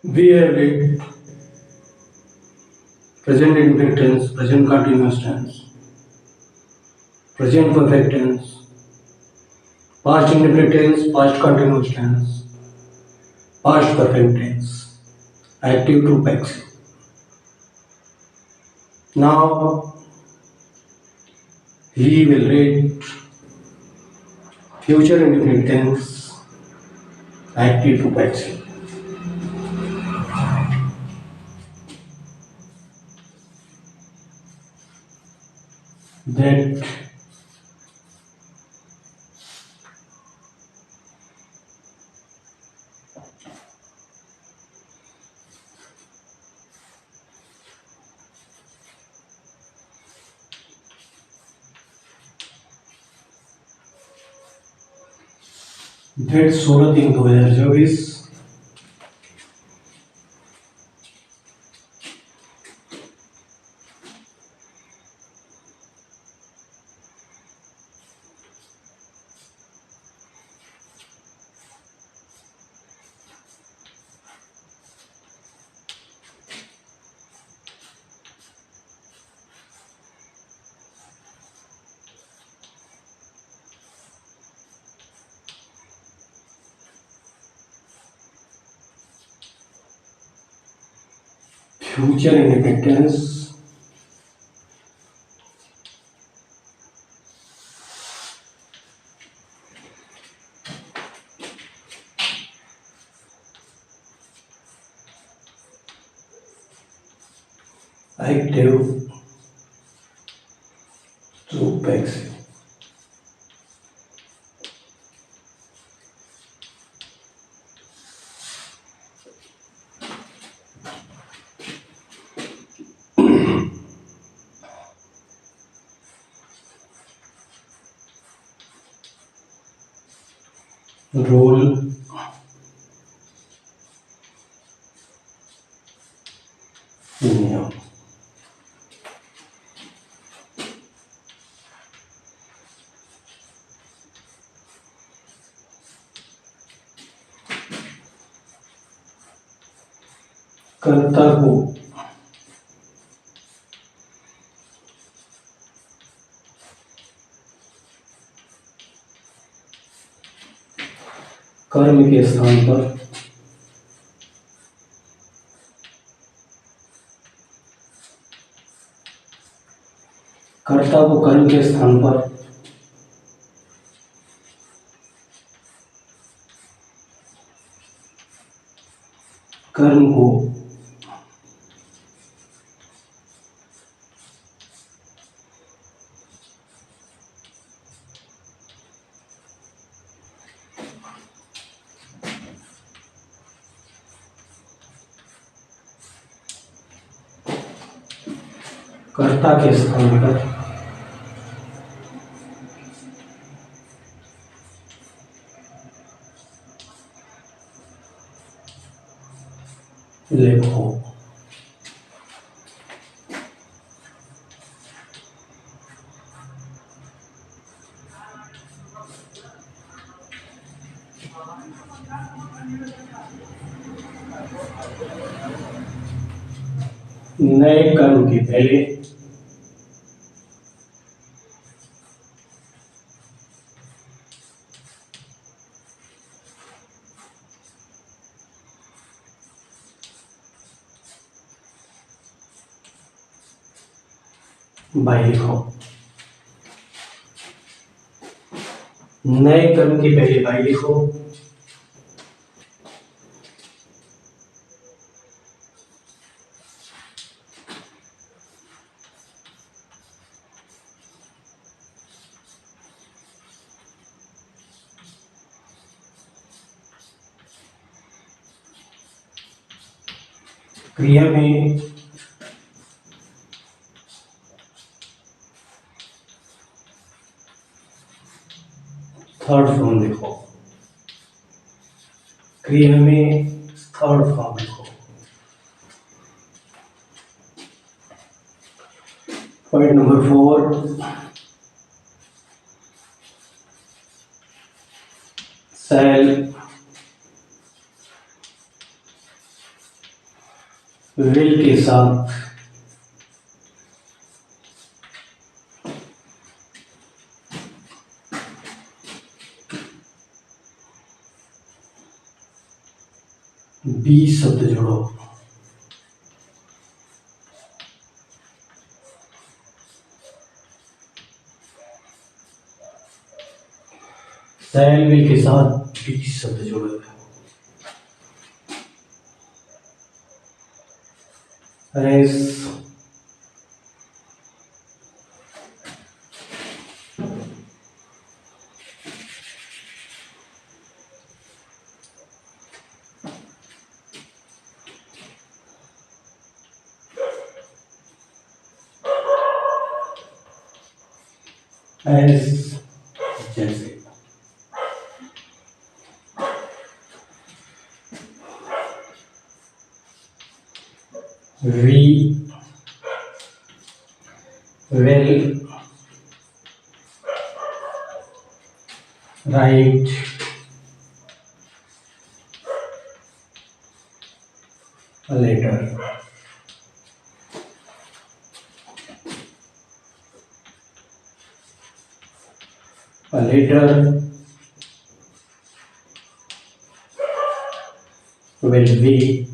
We have read present indefinite tense, present continuous tense, present perfect tense, past indefinite tense, past continuous tense, past perfect tense, active to passive. Now we will read future indefinite tense, active to passive. That that 16/3/2024 future indefinite tense, active to passive. Role नियम कर्ता को कर्म के स्थान पर कर्ता को कर्म के स्थान पर कर्म को कर्ता के स्थान पर लिखो। नए कर्म के पहले बाई लिखो। नए कर्म के पहले बाई लिखो। क्रिया में थर्ड फॉर्म लिखो। क्रिया में थर्ड फॉर्म लिखो। पॉइंट नंबर 4, shall विल के साथ बी शब्द जोड़ो। शैल विल के साथ बी शब्द जोड़ो। रेस एस जैसे we will write a letter. A letter will be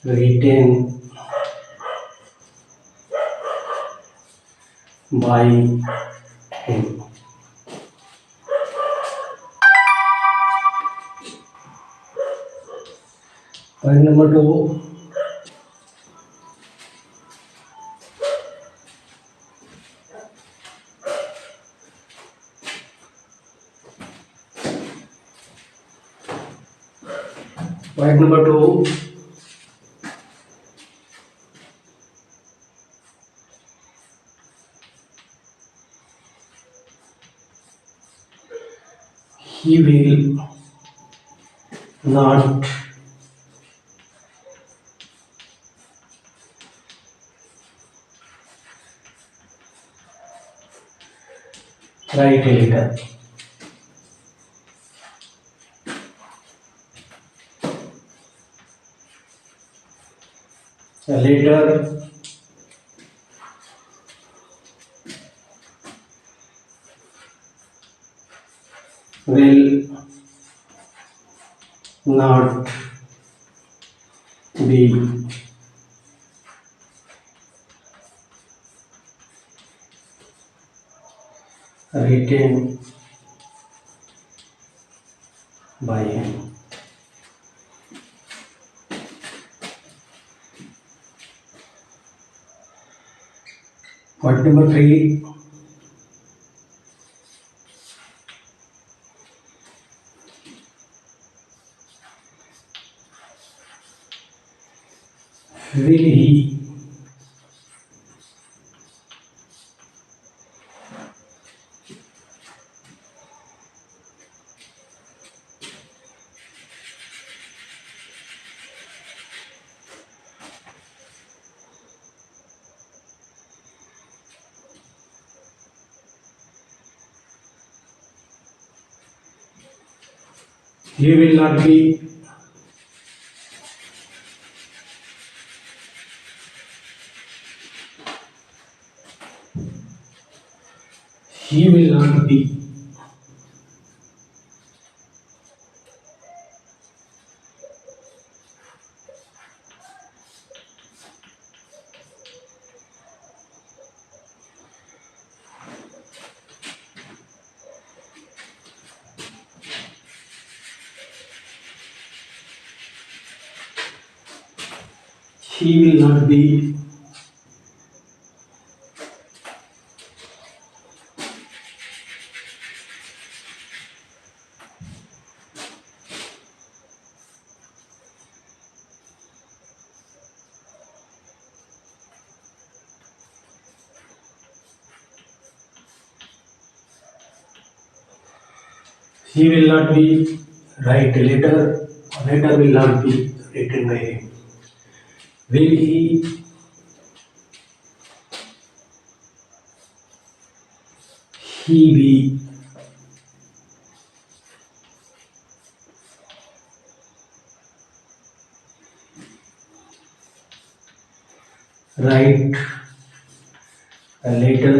written by him. Point number 2. Point number 2. He will not write a letter. A letter will not be written by him. Point number 3. Will he he will not be he will not be he will not be he will not be write a letter. A letter will not be written by him. Will he be write a letter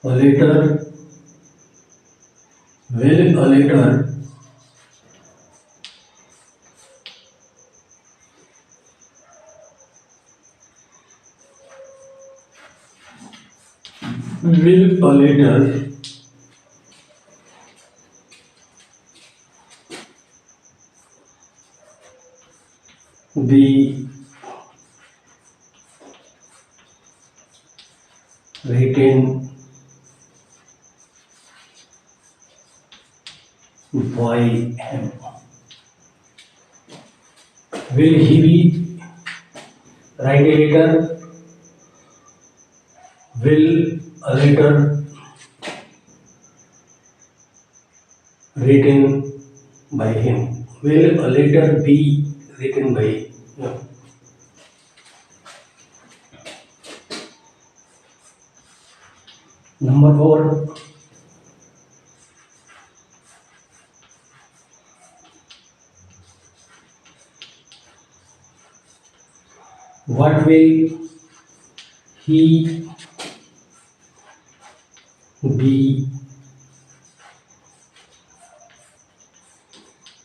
a letter will a letter will a letter be written by him? Will he be write a letter? Will a letter written by him? Will a letter be written by him? Number 4. What will he be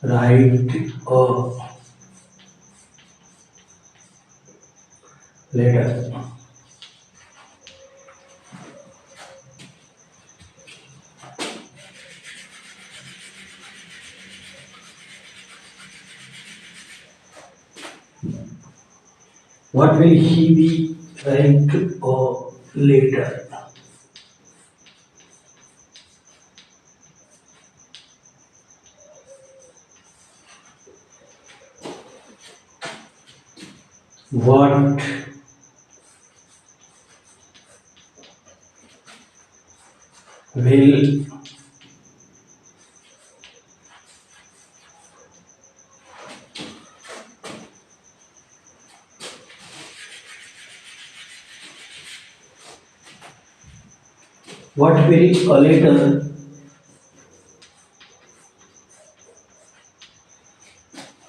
write a letter? What will he be write a letter? What will what will a letter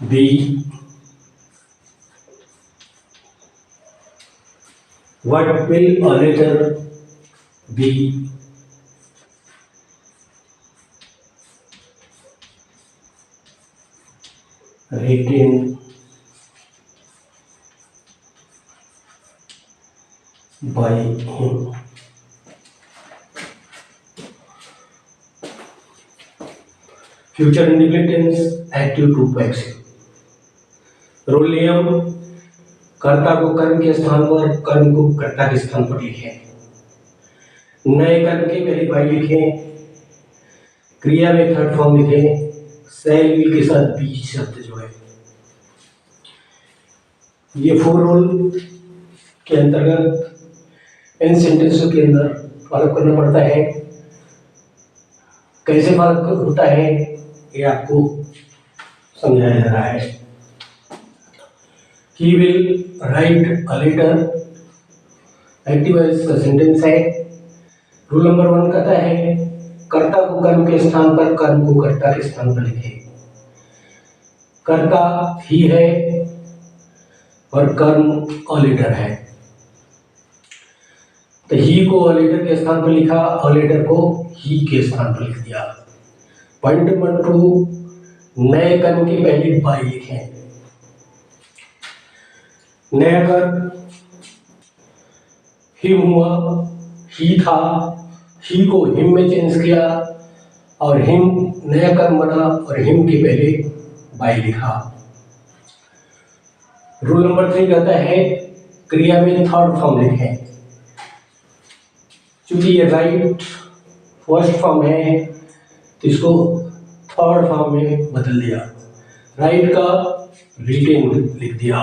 be? What will a letter be written by him? Future independence active to passive. Rule नियम, कर्ता को कर्म के स्थान पर, कर्म को कर्ता के स्थान पर लिखें। नए कर्म के पहले बाई लिखें, क्रिया में थर्ड फॉर्म लिखें, सेल विल के साथ बी शब्द जोड़े। ये 4 रूल के अंतर्गत इन सेंटेंसों के अंदर फॉलो करना पड़ता है। कैसे फर्क होता है ये आपको समझाया जा रहा है। He will write a letter, active voice का सेंटेंस है। रूल नंबर 1 कहता है कर्ता को कर्म के स्थान पर, कर्म को कर्ता के स्थान पर लिखे। कर्ता ही है और कर्म अ लेटर है, तो ही को अ लेटर के स्थान पर लिखा, अ लेटर को ही के स्थान पर लिख दिया। पॉइंट नंबर 2, नए कर्म की पहली बाई लिखें। नया कर्म हिम हुआ, ही था, ही को हिम में चेंज किया और हिम नया कर्म बना और हिम के पहले बाई लिखा। रूल नंबर 3 कहता है क्रिया में थर्ड फॉर्म लिखें। चूंकि ये राइट फर्स्ट फॉर्म है तो इसको थर्ड फॉर्म में बदल दिया, राइट का रिटेन लिख दिया।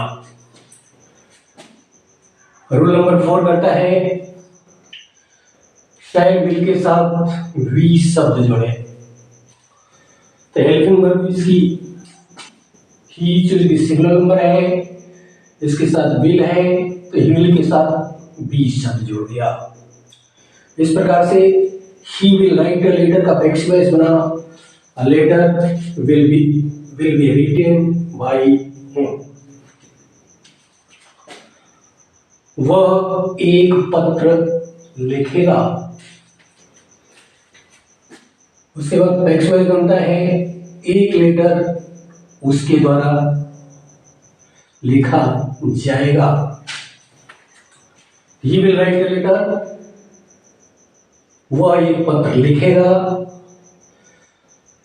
रूल नंबर 4 कहता है शैल विल के साथ वी शब्द जोड़े। तो हेल्पिंग वर्ब इसकी ही चूंकि सिंगुलर नंबर है, इसके साथ विल है तो ही विल के साथ वी शब्द जोड़ दिया। इस प्रकार से he will write a letter का पैसिव वॉइस बना a letter will be written by him। वह एक पत्र लिखेगा। उसके बाद पैसिव वॉइस बनता है एक लेटर उसके द्वारा लिखा जाएगा। He will write a letter, वह एक पत्र लिखेगा।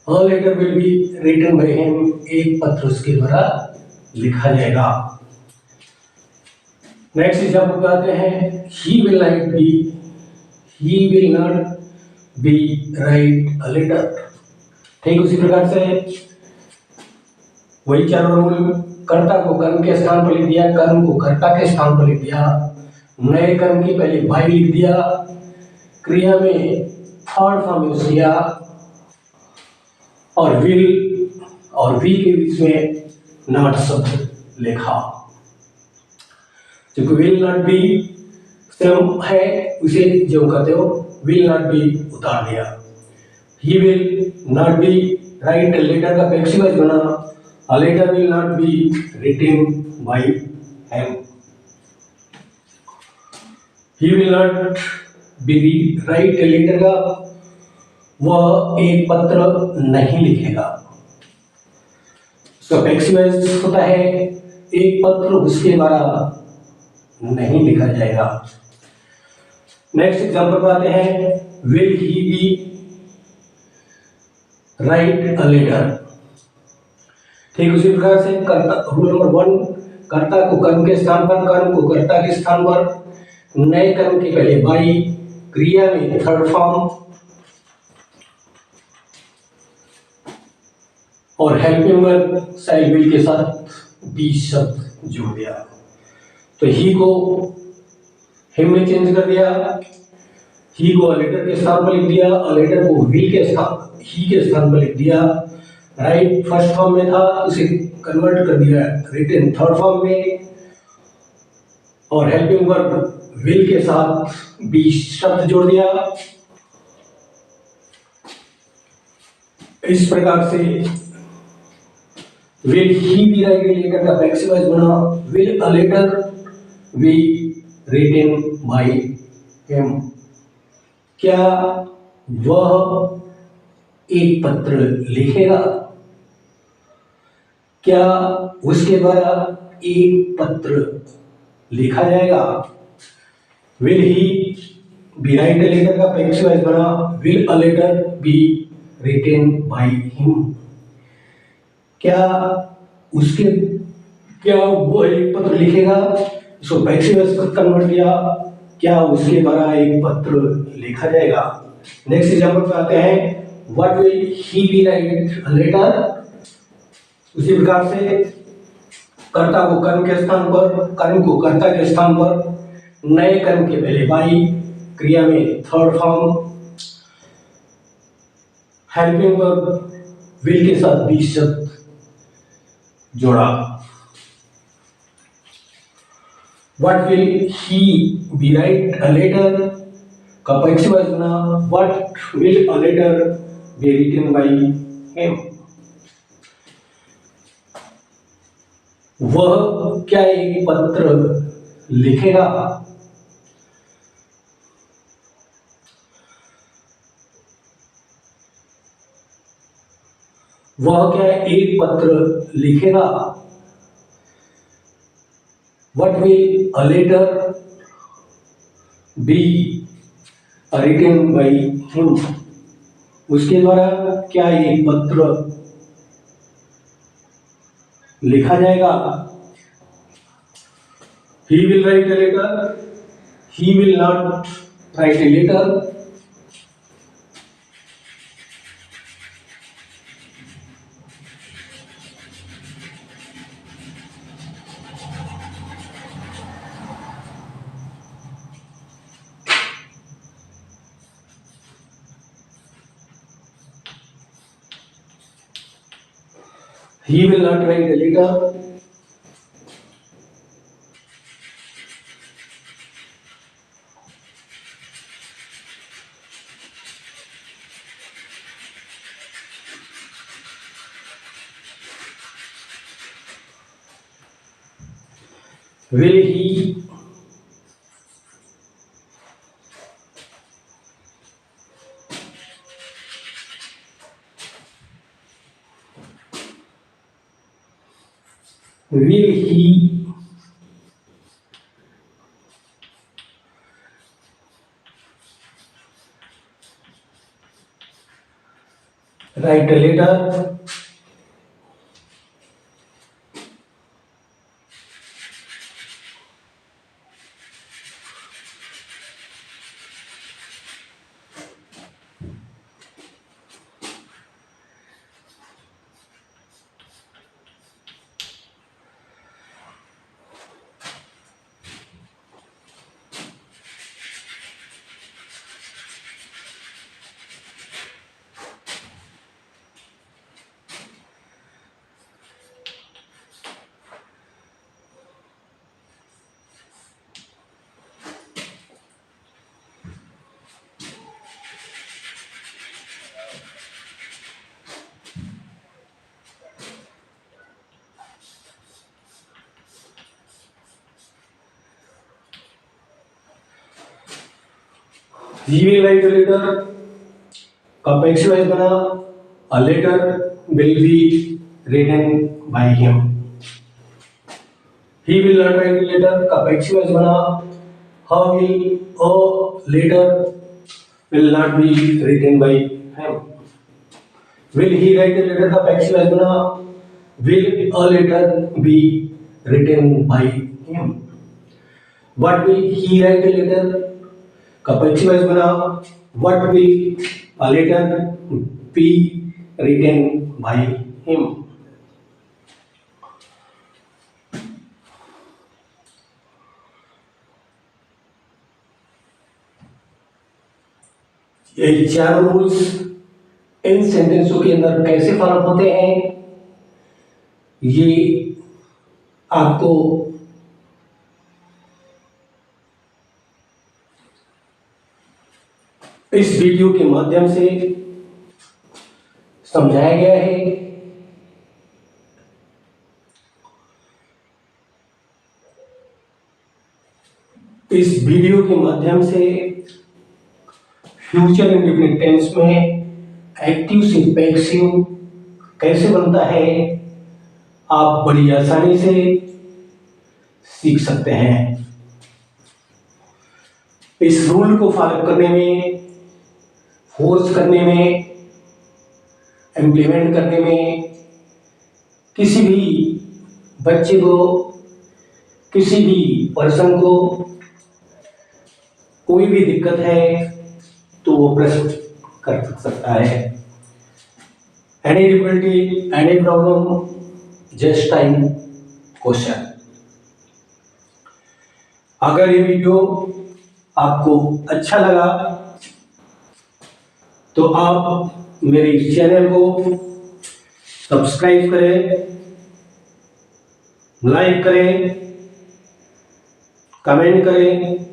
A letter will be written by him, एक पत्र उसके द्वारा लिखा जाएगा। नेक्स्ट एग्जाम्पल पे आते हैं he will not be write a letter। ठीक उसी प्रकार से वही चारों रूल, कर्ता को कर्म के स्थान पर लिख दिया, कर्म को कर्ता के स्थान पर लिख दिया, नए कर्म की पहले बाई लिख दिया, क्रिया में थर्ड फॉर्म यूज किया और विल और वी के बीच में नॉट शब्द लिखा। जो विल नॉट बी सेम है उसे जो कहते हो विल नॉट बी उतार दिया। He will not be write letter का पैसिव वॉइस बना a letter will not be written by him। he will not be write a letter का वह एक पत्र नहीं लिखेगा। उसका पैसिव वॉइस होता है एक पत्र उसके द्वारा नहीं लिखा जाएगा। नेक्स्ट एग्जांपल पर आते हैं will he be write a letter। ठीक उसी प्रकार से कर्ता रूल नंबर 1, कर्ता को कर्म के स्थान पर, कर्म को कर्ता के स्थान पर, नए कर्म के पहले बाई, क्रिया में थर्ड फॉर्म और हेल्पिंग वर्ब साइड विल के साथ बी शब्द जोड़ दिया। तो ही को हिम में चेंज कर दिया, ही को लेटर के स्थान पर लिख दिया, लेटर को विल के स्थान ही के स्थान पर लिख दिया। राइट फर्स्ट फॉर्म में था उसे कन्वर्ट कर दिया रिटन थर्ड फॉर्म में और हेल्पिंग वर्ब विल के साथ बी शब्द जोड़ दिया। इस प्रकार से will he be write letter का पैसिव वॉइस बना will a letter be written by him. क्या वह एक पत्र लिखेगा? क्या उसके द्वारा एक पत्र लिखा जाएगा? Will he be write a letter का पैसिव वॉइस बना will a letter be written by him. क्या वो एक पत्र लिखेगा? इसको पैसिव वॉइस पर कन्वर्ट किया, क्या उसके द्वारा एक पत्र लिखा जाएगा? नेक्स्ट एग्जांपल पे आते हैं what will he be write a letter. उसी प्रकार से कर्ता को कर्म के स्थान पर, कर्म को कर्ता के स्थान पर, नए कर्म के पहले बाई, क्रिया में third form, helping verb will के साथ बी शब्द जोड़ा। What will he be write a letter का पैसिव वॉइस बना what will a letter be written by him. वह क्या एक पत्र लिखेगा? वह क्या एक पत्र लिखेगा? What will a letter be written by him? उसके द्वारा क्या एक पत्र लिखा जाएगा? He will write a letter. He will not write a letter. He will not write a letter. will he will he write a letter he will write a letter का पैक्सिव wise बना a letter will be written by him he will not write a letter का पैक्सिव wise बना how will a letter will not be written by him will he write a letter का पैक्सिव wise बना will a letter be written by him what will he write a letter का पैक्सिव wise बना what will a letter be written by him ये चार rules in सेंटेंसों के अंदर कैसे follow होते हैं ये आपको इस वीडियो के माध्यम से समझाया गया है इस वीडियो के माध्यम से फ्यूचर इंडेफिनिट टेंस में एक्टिव से पैसिव कैसे बनता है आप बड़ी आसानी से सीख सकते हैं इस रूल को फॉलो करने में फोर्स करने में इम्प्लीमेंट करने में किसी भी बच्चे को किसी भी पर्सन को कोई भी दिक्कत है तो वो प्रश्न कर सकता है any difficulty any problem just time question अगर ये वीडियो आपको अच्छा लगा तो आप मेरे चैनल को सब्सक्राइब करें लाइक करें कमेंट करें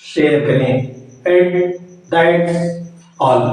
शेयर करें एंड दैट्स ऑल